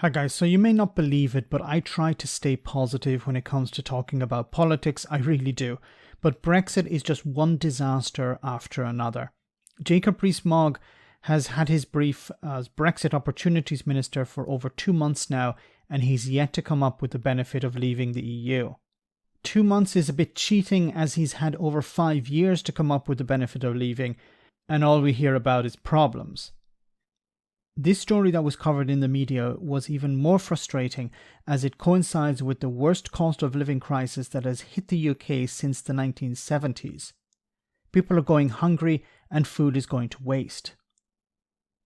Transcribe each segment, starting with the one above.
Hi guys, so you may not believe it, but I try to stay positive when it comes to talking about politics, I really do. But Brexit is just one disaster after another. Jacob Rees-Mogg has had his brief as Brexit Opportunities Minister for over 2 months now, and he's yet to come up with the benefit of leaving the EU. 2 months is a bit cheating as he's had over 5 years to come up with the benefit of leaving, and all we hear about is problems. This story that was covered in the media was even more frustrating as it coincides with the worst cost of living crisis that has hit the UK since the 1970s. People are going hungry and food is going to waste.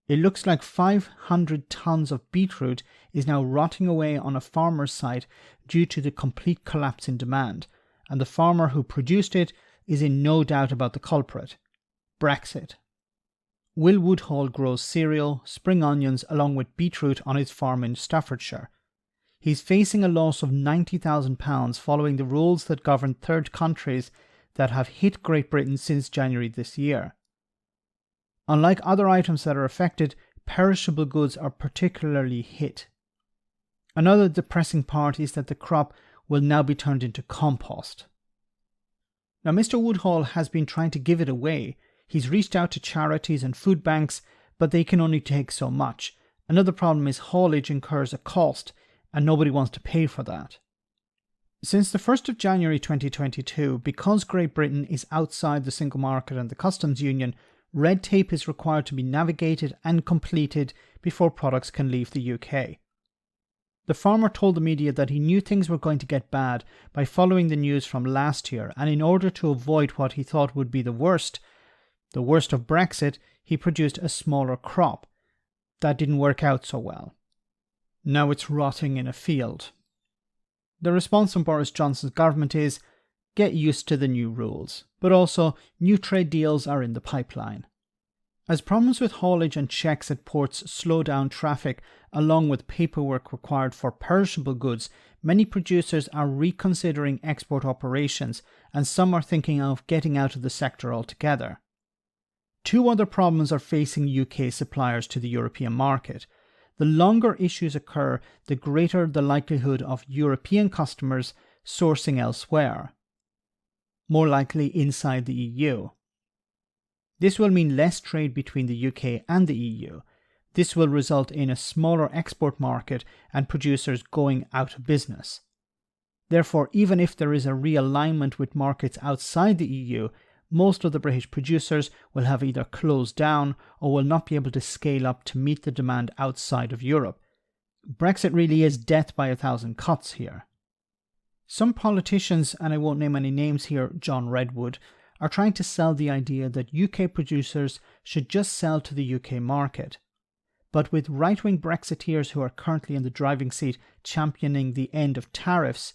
It looks like 500 tons of beetroot is now rotting away on a farmer's site due to the complete collapse in demand, and the farmer who produced it is in no doubt about the culprit: Brexit. Will Woodhall grows cereal, spring onions along with beetroot on his farm in Staffordshire. He's facing a loss of £90,000 following the rules that govern third countries that have hit Great Britain since January this year. Unlike other items that are affected, perishable goods are particularly hit. Another depressing part is that the crop will now be turned into compost. Now, Mr. Woodhall has been trying to give it away. He's reached out to charities and food banks, but they can only take so much. Another problem is haulage incurs a cost, and nobody wants to pay for that. Since the 1st of January 2022, because Great Britain is outside the single market and the customs union, red tape is required to be navigated and completed before products can leave the UK. The farmer told the media that he knew things were going to get bad by following the news from last year, and in order to avoid what he thought would be the worst of Brexit, he produced a smaller crop. That didn't work out so well. Now it's rotting in a field. The response from Boris Johnson's government is, get used to the new rules, but also new trade deals are in the pipeline. As problems with haulage and checks at ports slow down traffic, along with paperwork required for perishable goods, many producers are reconsidering export operations, and some are thinking of getting out of the sector altogether. 2 other problems are facing UK suppliers to the European market. The longer issues occur, the greater the likelihood of European customers sourcing elsewhere, more likely inside the EU. This will mean less trade between the UK and the EU. This will result in a smaller export market and producers going out of business. Therefore, even if there is a realignment with markets outside the EU, most of the British producers will have either closed down or will not be able to scale up to meet the demand outside of Europe. Brexit really is death by 1,000 cuts here. Some politicians, and I won't name any names here, John Redwood, are trying to sell the idea that UK producers should just sell to the UK market. But with right-wing Brexiteers who are currently in the driving seat championing the end of tariffs,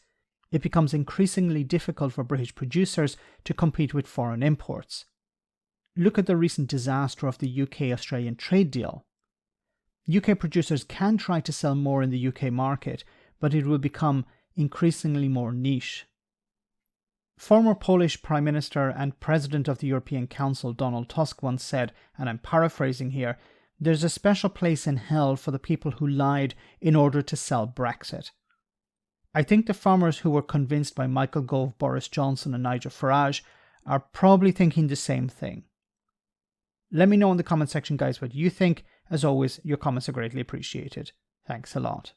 it becomes increasingly difficult for British producers to compete with foreign imports. Look at the recent disaster of the UK-Australian trade deal. UK producers can try to sell more in the UK market, but it will become increasingly more niche. Former Polish Prime Minister and President of the European Council Donald Tusk once said, and I'm paraphrasing here, "There's a special place in hell for the people who lied in order to sell Brexit." I think the farmers who were convinced by Michael Gove, Boris Johnson and Nigel Farage are probably thinking the same thing. Let me know in the comment section, guys, what you think. As always, your comments are greatly appreciated. Thanks a lot.